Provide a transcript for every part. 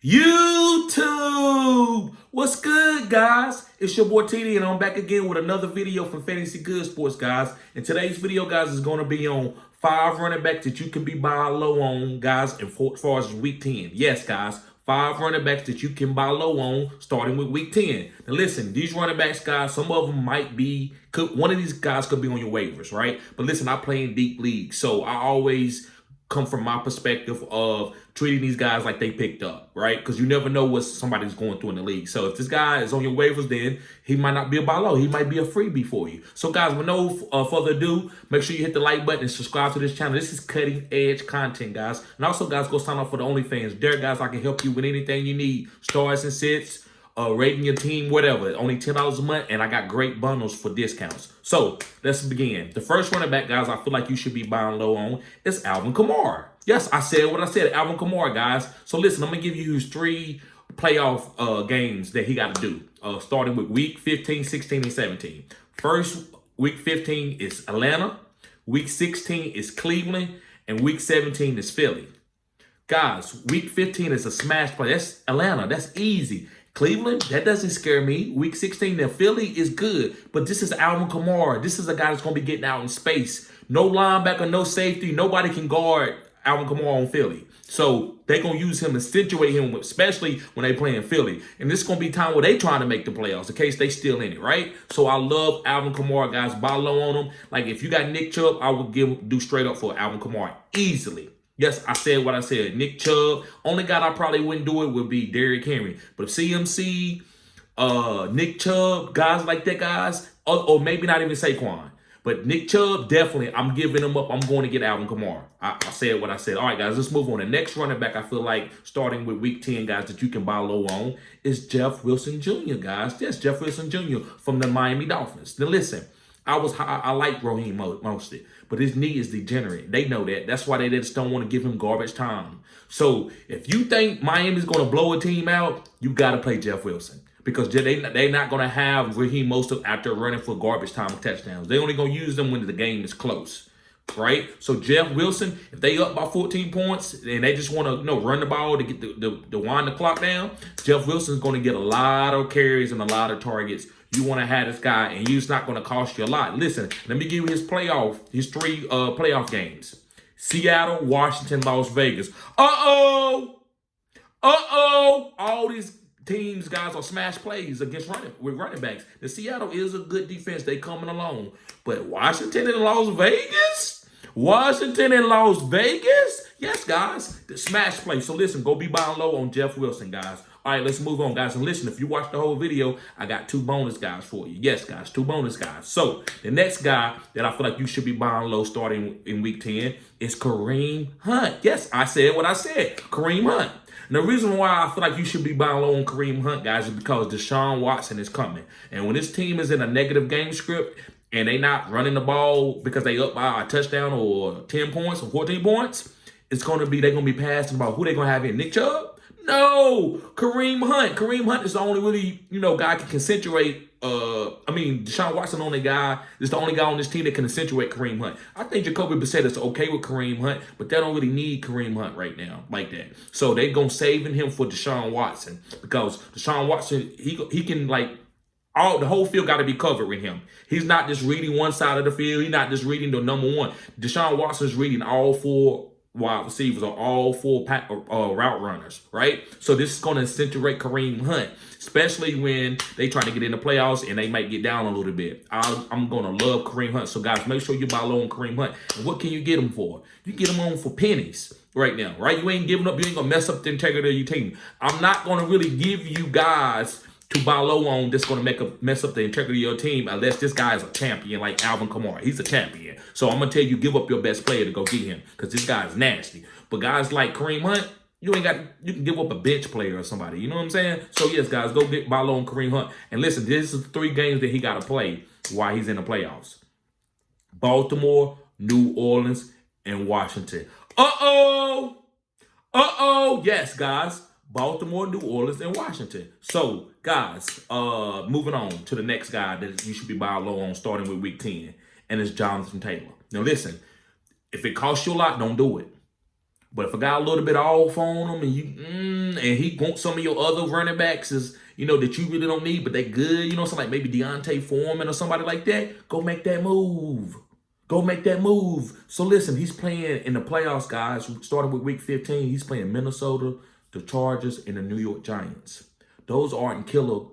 YouTube! What's good, guys? It's your boy TD, and I'm back again with another video from Fantasy Good Sports, guys. And today's video, guys, is going to be on 5 running backs that you can be buy low on, guys, as far as week 10. Yes, guys, 5 running backs that you can buy low on starting with week 10. Now, listen, these running backs, guys, some of them might be, one of these guys could be on your waivers, right? But listen, I play in deep leagues, so I always come from my perspective of treating these guys like they picked up, right? Because you never know what somebody's going through in the league. So if this guy is on your waivers, then he might not be a buy low. He might be a freebie for you. So guys, with no further ado, make sure you hit the like button and subscribe to this channel. This is cutting edge content, guys. And also, guys, go sign up for the OnlyFans. There, guys, I can help you with anything you need. Stars and sits, rating your team, whatever. Only $10 a month, and I got great bundles for discounts. So let's begin. The first running back, guys, I feel like you should be buying low on is Alvin Kamara. Yes, I said what I said, Alvin Kamara, guys. So listen, I'm gonna give you his 3 playoff games that he got to do, starting with week 15, 16, and 17. First, week 15 is Atlanta, week 16 is Cleveland, and week 17 is Philly. Guys, week 15 is a smash play. That's Atlanta. That's easy. Cleveland, that doesn't scare me. Week 16, now Philly is good, but this is Alvin Kamara. This is a guy that's going to be getting out in space. No linebacker, no safety. Nobody can guard Alvin Kamara on Philly. So they're going to use him, accentuate him, especially when they play in Philly. And this is going to be time where they trying to make the playoffs in case they still in it, right? So I love Alvin Kamara, guys. Buy low on him. Like if you got Nick Chubb, I would do straight up for Alvin Kamara easily. Yes, I said what I said. Nick Chubb. Only guy I probably wouldn't do it would be Derrick Henry. But if CMC, Nick Chubb, guys like that, guys, or maybe not even Saquon. But Nick Chubb, definitely, I'm giving him up. I'm going to get Alvin Kamara. I said what I said. All right, guys, let's move on. The next running back, I feel like, starting with week 10, guys, that you can buy low on is Jeff Wilson Jr., guys. Yes, Jeff Wilson Jr. from the Miami Dolphins. Now, listen, I like Raheem Mostert, but his knee is degenerate. They know that. That's why they just don't want to give him garbage time. So if you think Miami's going to blow a team out, you got to play Jeff Wilson. Because they're not going to have Raheem Mostert after running for garbage time touchdowns. They're only going to use them when the game is close, right? So Jeff Wilson, if they up by 14 points and they just want to run the ball to get the wind the clock down, Jeff Wilson's going to get a lot of carries and a lot of targets. You want to have this guy, and he's not going to cost you a lot. Listen, let me give you his 3 playoff games. Seattle, Washington, Las Vegas. All these teams, guys, are smash plays against running backs. The Seattle is a good defense. They coming along. But Washington and Las Vegas? Washington and Las Vegas? Yes, guys. The smash play. So listen, go be buying low on Jeff Wilson, guys. All right, let's move on, guys. And listen, if you watch the whole video, I got 2 bonus guys for you. Yes, guys, 2 bonus guys. So the next guy that I feel like you should be buying low starting in week 10 is Kareem Hunt. Yes, I said what I said. Kareem Hunt. And the reason why I feel like you should be buying low on Kareem Hunt, guys, is because Deshaun Watson is coming. And when this team is in a negative game script and they not running the ball because they up by a touchdown or 10 points or 14 points, they're going to be passing about who they're going to have in. Nick Chubb? No, Kareem Hunt. Kareem Hunt is the only really, guy can accentuate. Deshaun Watson only guy is the only guy on this team that can accentuate Kareem Hunt. I think Jacoby Brissett is okay with Kareem Hunt, but they don't really need Kareem Hunt right now like that. So they're gonna saving him for Deshaun Watson because Deshaun Watson he can the whole field got to be covered with him. He's not just reading one side of the field. He's not just reading the number one. Deshaun Watson's reading all 4 wide receivers are all 4 route runners, right? So this is going to accentuate Kareem Hunt, especially when they try to get in the playoffs and they might get down a little bit. I'm going to love Kareem Hunt. So guys, make sure you buy low on Kareem Hunt. And what can you get him for? You get him on for pennies right now, right? You ain't giving up. You ain't going to mess up the integrity of your team. I'm not going to really give you guys to buy low on that's going to mess up the integrity of your team unless this guy is a champion like Alvin Kamara. He's a champion. So I'm going to tell you, give up your best player to go get him because this guy is nasty. But guys like Kareem Hunt, you can give up a bench player or somebody. You know what I'm saying? So yes, guys, go buy low on Kareem Hunt. And listen, this is 3 games that he got to play while he's in the playoffs. Baltimore, New Orleans, and Washington. Yes, guys. Baltimore, New Orleans, and Washington. So, guys, moving on to the next guy that you should be buying low on starting with week 10, and it's Jonathan Taylor. Now, listen, if it costs you a lot, don't do it. But if a guy a little bit off on him and he wants some of your other running backs is, that you really don't need, but they good, something like maybe Deontay Foreman or somebody like that, go make that move. Go make that move. So listen, he's playing in the playoffs, guys, starting with week 15. He's playing Minnesota, the Chargers, and the New York Giants. Those aren't killer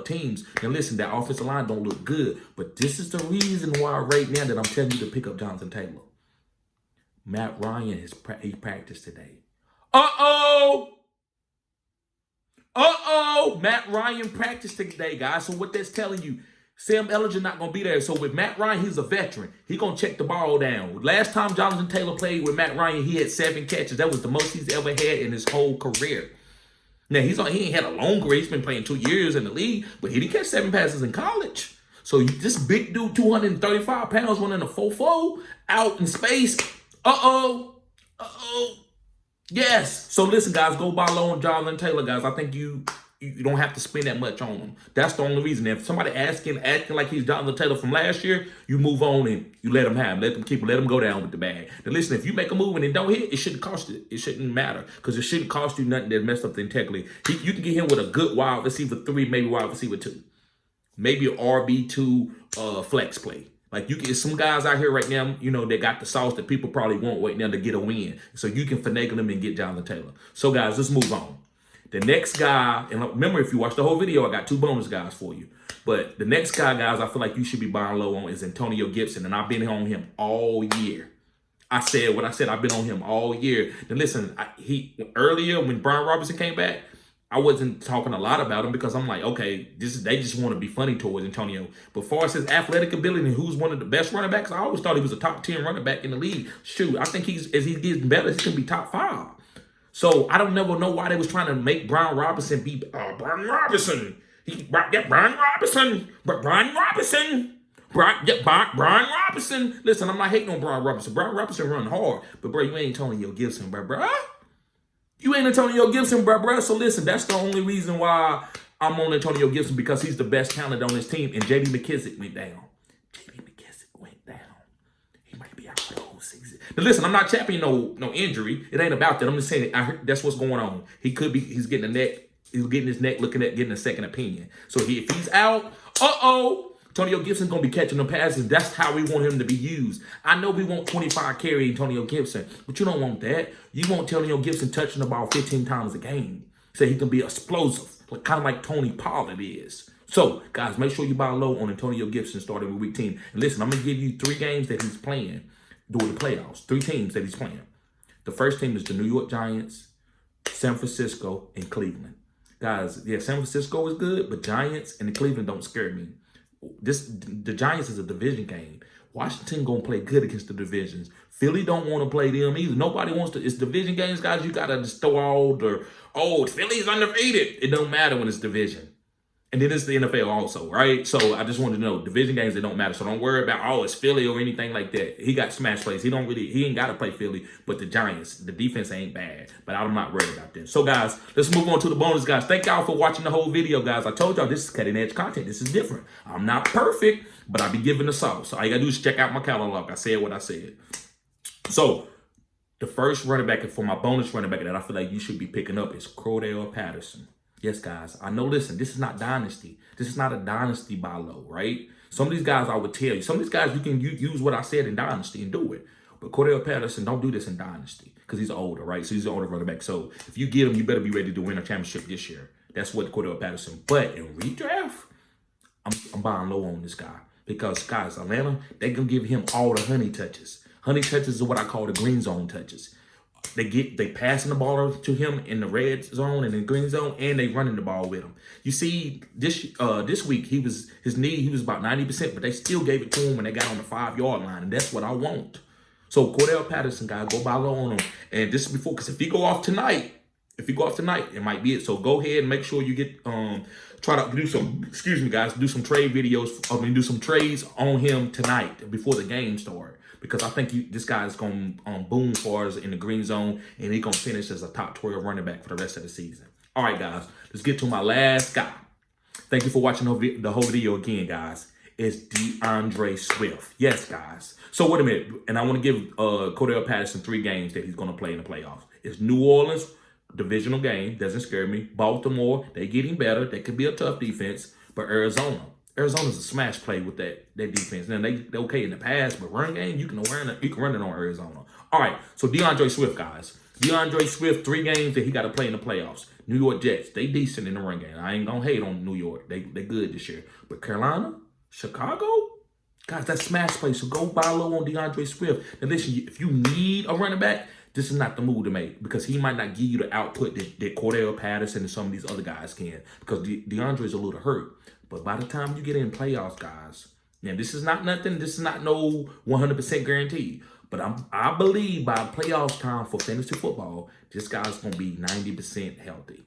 teams. Now listen, that offensive line don't look good, but this is the reason why right now that I'm telling you to pick up Jonathan Taylor. Matt Ryan, he practiced today. Matt Ryan practiced today, guys. So what that's telling you, Sam Ehlinger not going to be there. So with Matt Ryan, he's a veteran. He's going to check the ball down. Last time Jonathan Taylor played with Matt Ryan, he had 7 catches. That was the most he's ever had in his whole career. Now, he ain't had a long career. He's been playing 2 years in the league, but he didn't catch 7 passes in college. So this big dude, 235 pounds, running a 4.4 out in space. Yes. So listen, guys, go buy low on Jonathan Taylor, guys. I think you don't have to spend that much on him. That's the only reason. If somebody acting like he's Jonathan Taylor from last year, you move on and you let him have him. Let them keep him. Let him go down with the bag. Now listen, if you make a move and it don't hit, it shouldn't cost you. It shouldn't matter because it shouldn't cost you nothing that messed up the integrity. You can get him with a good wide receiver 3, maybe wide receiver 2. Maybe an RB2 flex play. Like you get some guys out here right now, they got the sauce that people probably want right now to get a win. So you can finagle them and get Jonathan Taylor. So guys, let's move on. The next guy, and remember, if you watch the whole video, I got 2 bonus guys for you. But the next guy, guys, I feel like you should be buying low on is Antonio Gibson. And I've been on him all year. I said what I said. I've been on him all year. Then listen, earlier when Brian Robinson came back, I wasn't talking a lot about him because I'm like, okay, they just want to be funny towards Antonio. But far as his athletic ability and who's one of the best running backs, I always thought he was a top 10 running back in the league. Shoot, I think as he gets better, he's going to be top 5. So I don't never know why they was trying to make Brian Robinson be Brian Robinson. Brian Robinson. Brian Robinson. Listen, I'm not hating on Brian Robinson. Brian Robinson run hard, but bro, you ain't Antonio Gibson, bro. You ain't Antonio Gibson, bro. So listen, that's the only reason why I'm on Antonio Gibson, because he's the best talent on his team, and J.D. McKissic went down. He might be out for the whole season. Now listen, I'm not championing no injury. It ain't about that. I'm just saying that's what's going on. He's getting his neck looking at getting a second opinion. So if he's out, Antonio Gibson's going to be catching the passes. That's how we want him to be used. I know we want 25 carry Antonio Gibson, but you don't want that. You want Antonio Gibson touching the ball 15 times a game so he can be explosive, kind of like Tony Pollard is. So, guys, make sure you buy low on Antonio Gibson starting with week 10. And listen, I'm going to give you 3 games that he's playing during the playoffs. 3 teams that he's playing. The first team is the New York Giants, San Francisco, and Cleveland. Guys, yeah, San Francisco is good, but Giants and the Cleveland don't scare me. The Giants is a division game. Washington gonna play good against the divisions. Philly don't want to play them either. Nobody wants to. It's division games, guys. You gotta just throw all Philly's undefeated. It don't matter when it's division. And then it's the NFL also, right? So I just wanted to know, division games, they don't matter. So don't worry about, it's Philly or anything like that. He got smash plays. He ain't got to play Philly, but the Giants, the defense ain't bad. But I'm not worried about them. So, guys, let's move on to the bonus, guys. Thank y'all for watching the whole video, guys. I told y'all this is cutting-edge content. This is different. I'm not perfect, but I be giving the sauce. So all you got to do is check out my catalog. I said what I said. So, the first running back for my bonus running back that I feel like you should be picking up is Cordell Patterson. Yes, guys. I know, listen, this is not dynasty. This is not a dynasty buy low, right? Some of these guys, I would tell you. Some of these guys, you can use what I said in dynasty and do it. But Cordell Patterson, don't do this in dynasty because he's older, right? So he's an older running back. So if you get him, you better be ready to win a championship this year. That's what Cordell Patterson. But in redraft, I'm buying low on this guy because, guys, Atlanta, they going to give him all the honey touches. Honey touches are what I call the green zone touches. They passing the ball to him in the red zone and in the green zone, and they running the ball with him. You see, this week he was about 90%, but they still gave it to him when they got on the 5-yard line, and that's what I want. So Cordell Patterson, guys, go buy low on him. And this is before, because if he go off tonight, it might be it. So go ahead and make sure you get try to do some, do some trade videos. Do some trades on him tonight before the game starts. Because I think this guy is going to boom for us in the green zone, and he's going to finish as a top 12 running back for the rest of the season. All right, guys, let's get to my last guy. Thank you for watching the whole video again, guys. It's DeAndre Swift. Yes, guys. So wait a minute, and I want to give Cordell Patterson 3 games that he's going to play in the playoffs. It's New Orleans, divisional game, doesn't scare me. Baltimore, they getting better. They could be a tough defense. But Arizona's a smash play with that defense. Now they okay in the pass, but run game, you can run it on Arizona. All right, so DeAndre Swift, guys. DeAndre Swift, 3 games that he got to play in the playoffs. New York Jets, they decent in the run game. I ain't gonna hate on New York. They good this year. But Carolina, Chicago, guys, that's smash play. So go buy low on DeAndre Swift. Now listen, if you need a running back, this is not the move to make because he might not give you the output that Cordell Patterson and some of these other guys can because DeAndre is a little hurt. But by the time you get in playoffs, guys, now this is not nothing. This is not no 100% guarantee. But I believe by playoffs time for fantasy football, this guy's going to be 90% healthy.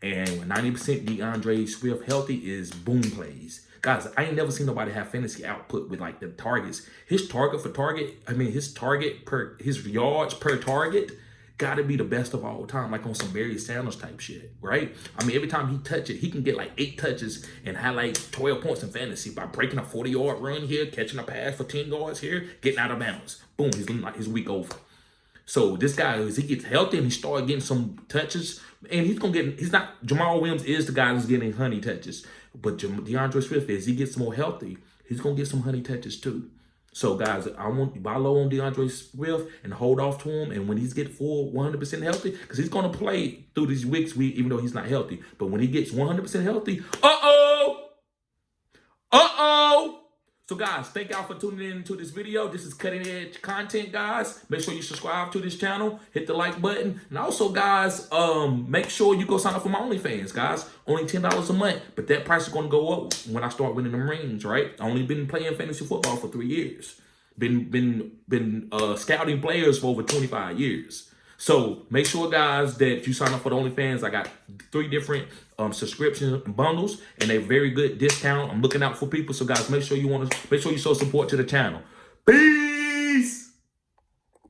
And when 90% DeAndre Swift healthy is boom plays. Guys, I ain't never seen nobody have fantasy output with like the targets. His yards per target got to be the best of all time, like on some Barry Sanders type shit, right? I mean, every time he touch it, he can get like 8 touches and have like 12 points in fantasy by breaking a 40-yard run here, catching a pass for 10 yards here, getting out of bounds. Boom, his week over. So this guy, as he gets healthy and he started getting some touches, and Jamal Williams is the guy who's getting honey touches. But DeAndre Swift, as he gets more healthy, he's going to get some honey touches too. So, guys, I want you buy low on DeAndre Swift and hold off to him. And when he's get full 100% healthy, because he's going to play through these weeks, even though he's not healthy. But when he gets 100% healthy, So, guys, thank y'all for tuning in to this video. This is cutting edge content, guys. Make sure you subscribe to this channel. Hit the like button. And also, guys, make sure you go sign up for my OnlyFans, guys. Only $10 a month. But that price is going to go up when I start winning them rings, right? I only been playing fantasy football for 3 years. Been scouting players for over 25 years. So make sure, guys, that if you sign up for the OnlyFans, I got 3 different subscription bundles, and they're very good discount. I'm looking out for people. So, guys, make sure you show support to the channel. Peace.